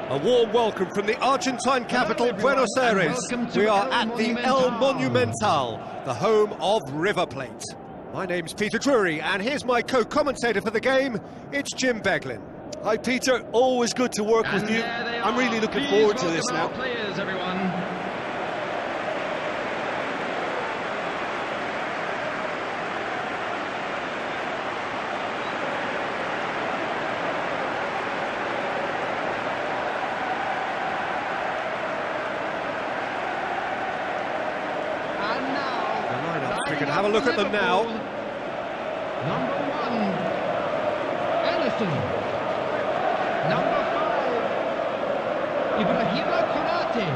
A warm welcome from the Argentine capital, Buenos Aires. We are at the El Monumental, the home of River Plate. My name's Peter Drury, and here's my co-commentator for the game, it's Jim Beglin. Hi Peter, always good to work with you. I'm really looking forward to this now. Players, everyone. We can have a look at them now. Number 1, Ellison. Number 5, Ibrahima Konate.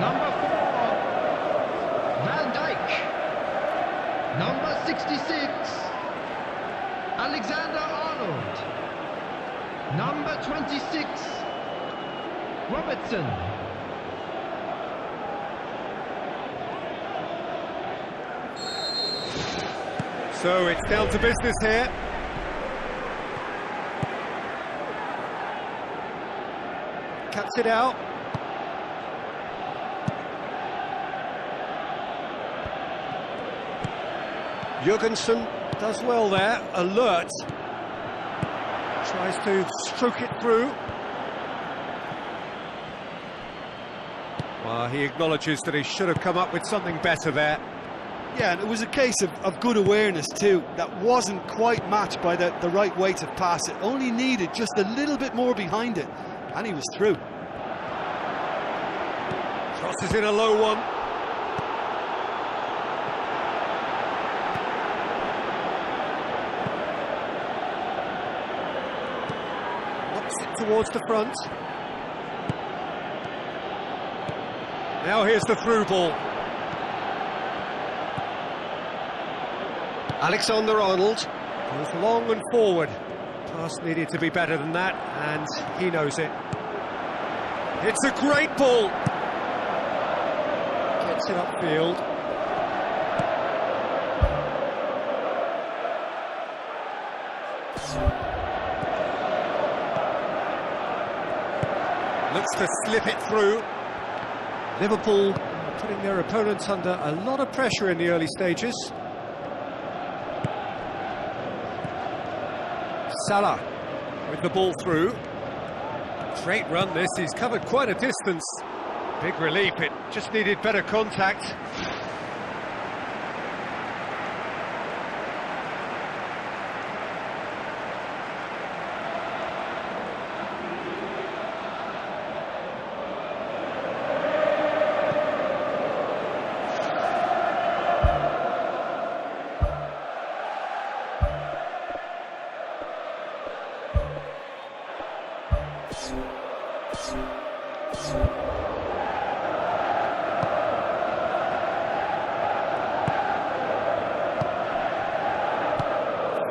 Number 4, Van Dijk. Number 66, Alexander Arnold. Number 26, Robertson. So it's down to business here. Cuts it out. Jurgensen does well there, alert. Tries to stroke it through. Well, he acknowledges that he should have come up with something better there. Yeah, and it was a case of good awareness too. That wasn't quite matched by the right weight of pass. It only needed just a little bit more behind it, and he was through. Crosses in a low one. Knocks it towards the front. Now here's the through ball. Alexander-Arnold goes long and forward. Pass needed to be better than that, and he knows it. It's a great ball. Gets it upfield. Looks to slip it through. Liverpool putting their opponents under a lot of pressure in the early stages. Salah with the ball through. Great run this, he's covered quite a distance. Big relief, it just needed better contact.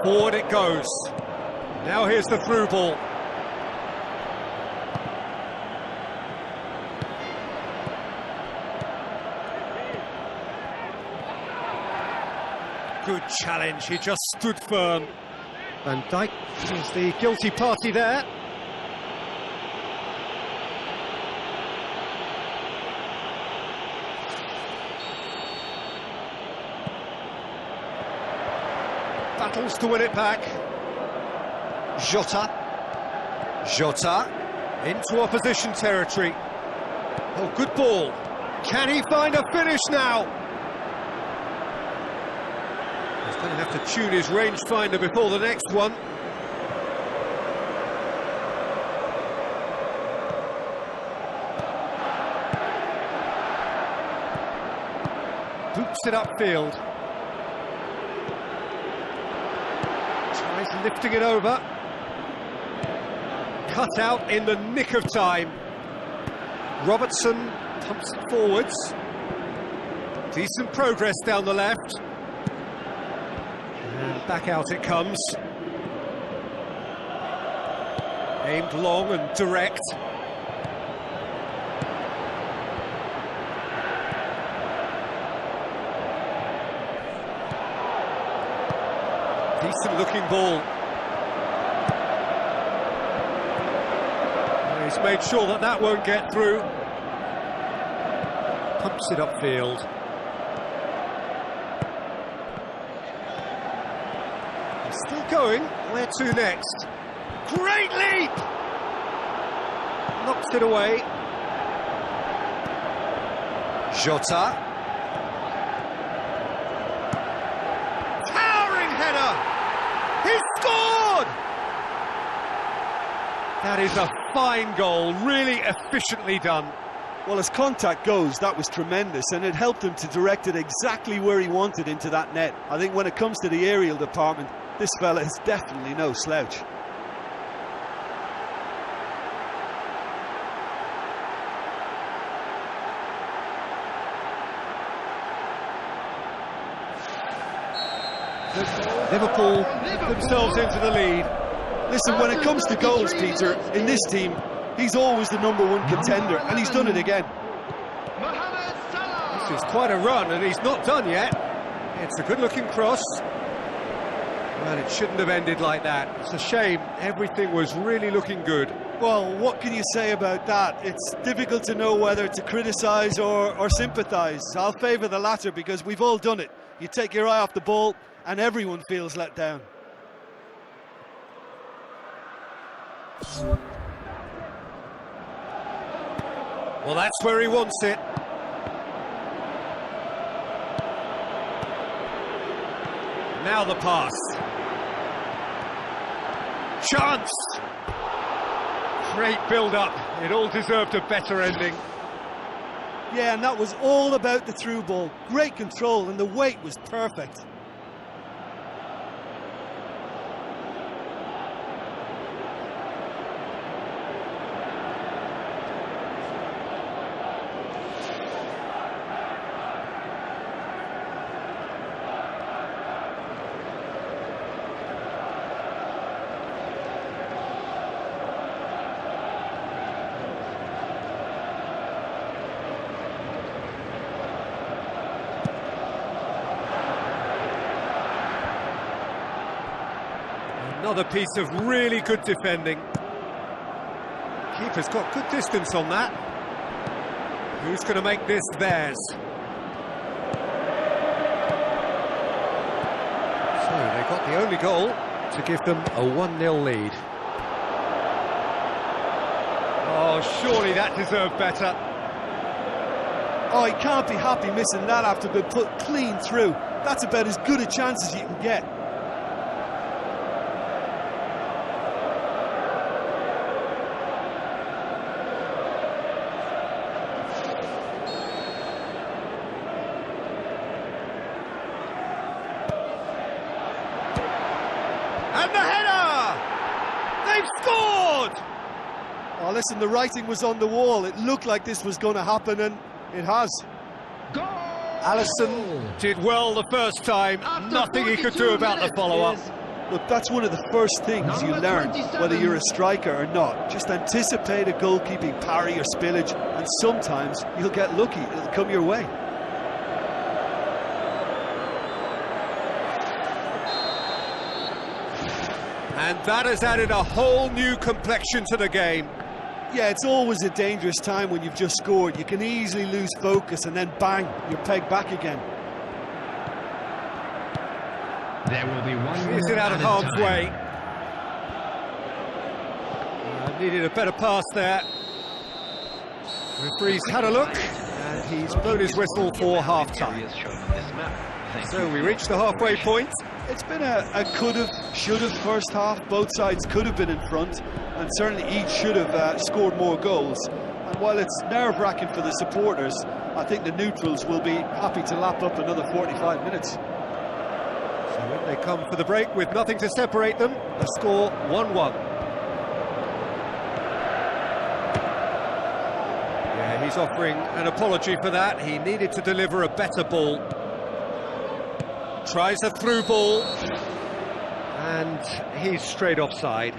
Forward it goes. Now here's the through ball. Good challenge, he just stood firm. Van Dijk is the guilty party there. Battles to win it back. Jota into opposition territory. Oh, good ball. Can he find a finish now? He's going to have to tune his rangefinder before the next one. Boots it upfield. Tries lifting it over. Cut out in the nick of time. Robertson pumps it forwards. Decent progress down the left. And back out it comes. Aimed long and direct. Decent looking ball. He's made sure that that won't get through. Pumps it upfield. He's still going. Where to next? Great leap! Knocks it away. Jota. Towering header! He scored! That is a fine goal, really efficiently done. Well, as contact goes, that was tremendous, and it helped him to direct it exactly where he wanted into that net. I think when it comes to the aerial department, this fella is definitely no slouch. Liverpool get themselves into the lead. Listen, when it comes to goals, Peter, in this team, he's always the #1 contender, and he's done it again. This is quite a run, and he's not done yet. It's a good-looking cross. Well, it shouldn't have ended like that. It's a shame. Everything was really looking good. Well, what can you say about that? It's difficult to know whether to criticise or sympathise. I'll favour the latter because we've all done it. You take your eye off the ball and everyone feels let down. Well, that's where he wants it. Now the pass. Chance! Great build-up. It all deserved a better ending. Yeah, and that was all about the through ball. Great control, and the weight was perfect. Another piece of really good defending. Keeper's got good distance on that. Who's going to make this theirs? So they got the only goal to give them a 1-0 lead. Oh, surely that deserved better. Oh, he can't be happy missing that after being put clean through. That's about as good a chance as you can get. And the header! They've scored! Oh, listen, the writing was on the wall. It looked like this was going to happen, and it has. Goal! Alisson did well the first time. Nothing he could do about the follow-up. Look, that's one of the first things you learn, whether you're a striker or not. Just anticipate a goalkeeping parry or spillage, and sometimes you'll get lucky. It'll come your way. And that has added a whole new complexion to the game. Yeah, it's always a dangerous time when you've just scored. You can easily lose focus and then bang, you're pegged back again. There will be one Is it out of harm's way? Needed a better pass there. Referee's had a look, and he's blown his whistle for half-time. So we reach the halfway point. It's been a could-have, should-have first half. Both sides could have been in front, and certainly each should have scored more goals. And while it's nerve-wracking for the supporters, I think the neutrals will be happy to lap up another 45 minutes. So when they come for the break with nothing to separate them, the score 1-1. Yeah, he's offering an apology for that. He needed to deliver a better ball. Tries a through ball, and he's straight offside.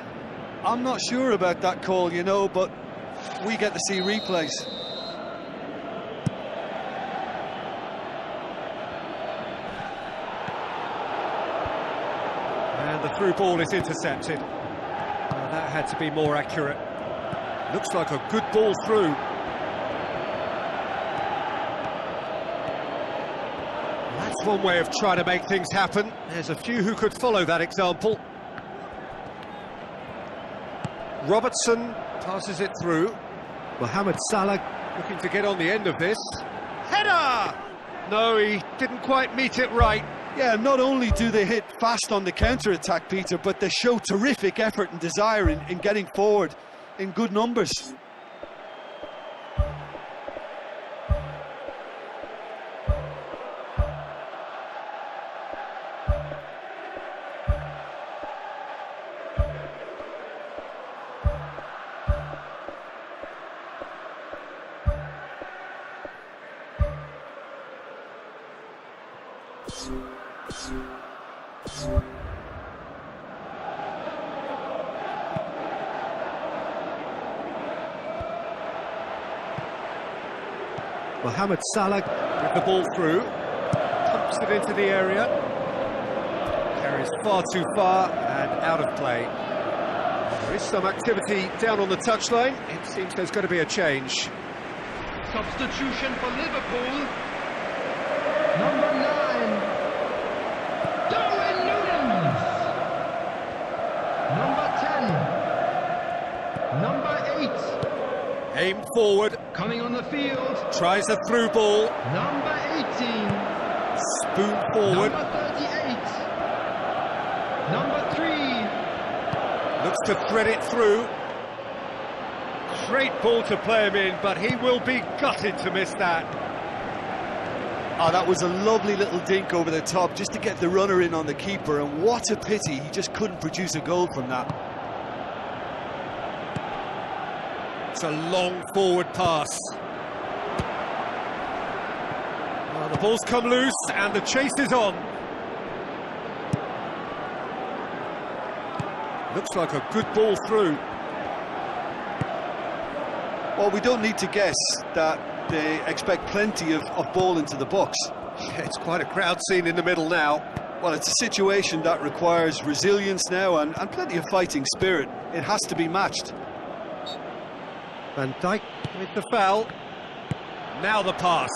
I'm not sure about that call, you know, but we get to see replays. And the through ball is intercepted. Well, that had to be more accurate. Looks like a good ball through. That's one way of trying to make things happen. There's a few who could follow that example. Robertson passes it through. Mohamed Salah looking to get on the end of this. Header! No, he didn't quite meet it right. Yeah, not only do they hit fast on the counter-attack, Peter, but they show terrific effort and desire in getting forward in good numbers. Mohamed Salah with the ball through, pumps it into the area, carries far too far and out of play. There is some activity down on the touchline. It seems there's going to be a change. Substitution for Liverpool. Number 9, Darwin Núñez. Number 10, number 8. Aim forward. Coming on the field. Tries a through ball. Number 18. Spoon forward. Number 38. Number 3. Looks to thread it through. Straight ball to play him in, but he will be gutted to miss that. Oh, that was a lovely little dink over the top just to get the runner in on the keeper, and what a pity he just couldn't produce a goal from that. It's a long forward pass. Well, the ball's come loose and the chase is on. Looks like a good ball through. Well, we don't need to guess that they expect plenty of ball into the box. Yeah, it's quite a crowd scene in the middle now. Well, it's a situation that requires resilience now and plenty of fighting spirit. It has to be matched. Van Dijk with the foul. Now the pass.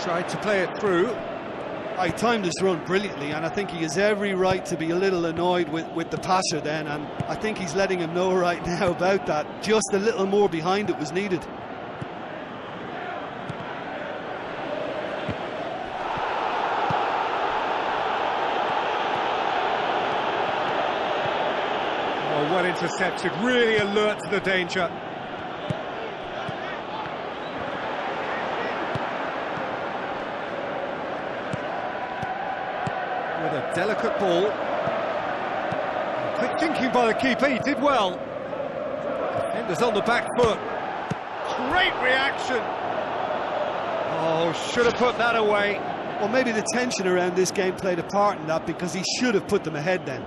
Tried to play it through. He timed his run brilliantly, and I think he has every right to be a little annoyed with the passer then, and I think he's letting him know right now about that. Just a little more behind it was needed. Well intercepted, really alert to the danger. With a delicate ball. Quick thinking by the keeper, he did well. Defenders on the back foot. Great reaction. Oh, should have put that away. Well, maybe the tension around this game played a part in that, because he should have put them ahead then.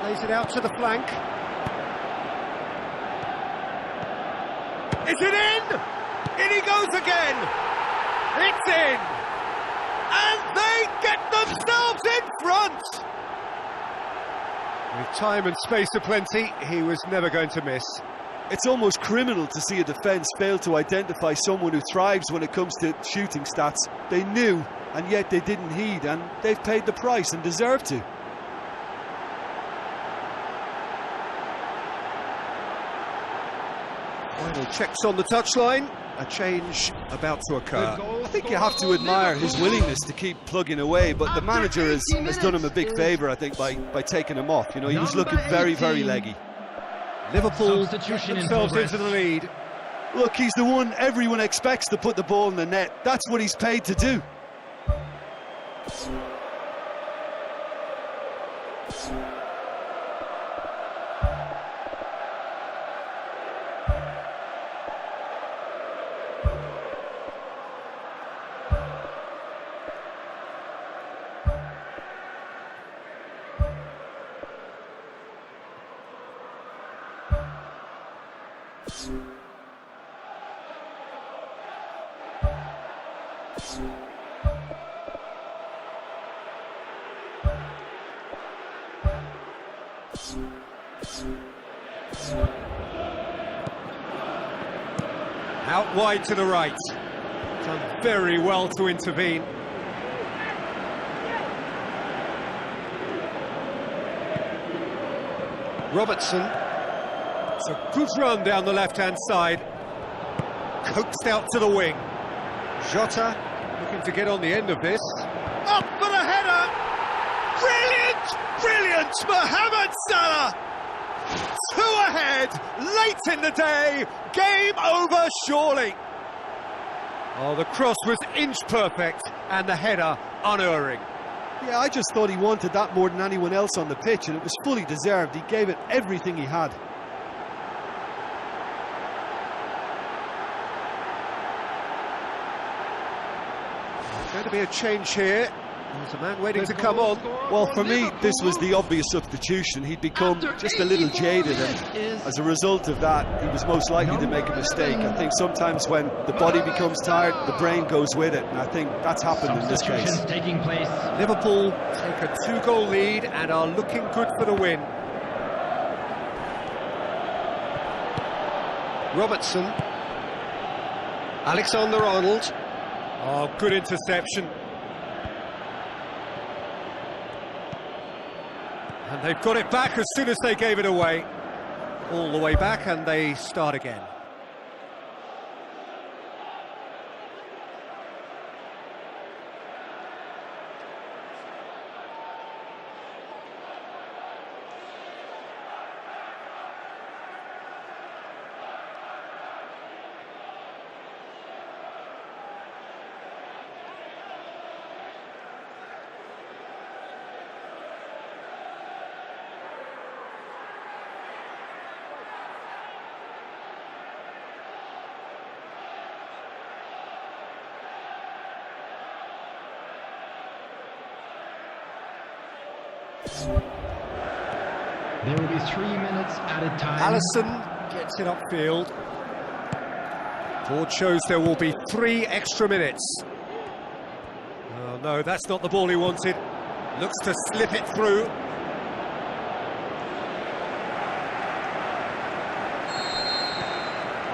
Plays it out to the flank. Is it in? In he goes again. It's in. And they get themselves in front. With time and space aplenty, he was never going to miss. It's almost criminal to see a defence fail to identify someone who thrives when it comes to shooting stats. They knew, and yet they didn't heed, and they've paid the price and deserve to. Final checks on the touchline. A change about to occur. I think you have to admire his willingness to keep plugging away, but the manager has done him a big favour, I think, by taking him off. You know, he was looking very, very leggy. Liverpool get themselves into the lead. Look, he's the one everyone expects to put the ball in the net. That's what he's paid to do. Out wide to the right. Done very well to intervene. Robertson. It's a good run down the left-hand side. Coaxed out to the wing. Jota looking to get on the end of this. Up for the header! Brilliant! Brilliant! Mohamed Salah! 2 ahead, late in the day, game over surely. Oh, the cross was inch perfect and the header unerring. Yeah, I just thought he wanted that more than anyone else on the pitch, and it was fully deserved. He gave it everything he had. Going to be a change here. There's a man waiting to come on. Well, for me, this was the obvious substitution. He'd become just a little jaded, and as a result of that, he was most likely to make a mistake. I think sometimes when the body becomes tired, the brain goes with it, and I think that's happened in this case. Taking place. Liverpool take a 2-goal lead and are looking good for the win. Robertson. Alexander-Arnold. Oh, good interception. And they've got it back as soon as they gave it away. All the way back, and they start again. There will be 3 minutes at a time. Allison gets it upfield. Board shows there will be 3 extra minutes. Oh no, that's not the ball he wanted. Looks to slip it through.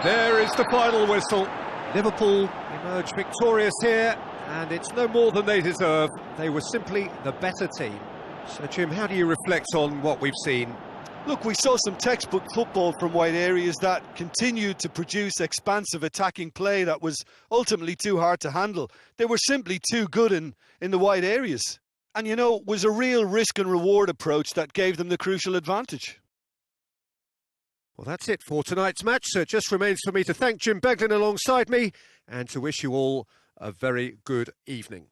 There is the final whistle. Liverpool emerge victorious here, and it's no more than they deserve. They were simply the better team. So, Jim, how do you reflect on what we've seen? Look, we saw some textbook football from wide areas that continued to produce expansive attacking play that was ultimately too hard to handle. They were simply too good in the wide areas. And, you know, it was a real risk and reward approach that gave them the crucial advantage. Well, that's it for tonight's match. So it just remains for me to thank Jim Beglin alongside me and to wish you all a very good evening.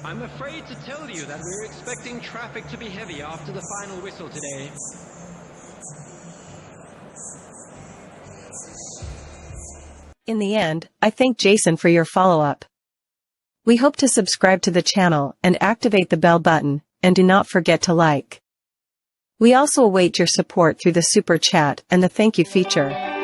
I'm afraid to tell you that we're expecting traffic to be heavy after the final whistle today. In the end, I thank Jason for your follow-up. We hope to subscribe to the channel and activate the bell button, and do not forget to like. We also await your support through the super chat and the thank you feature.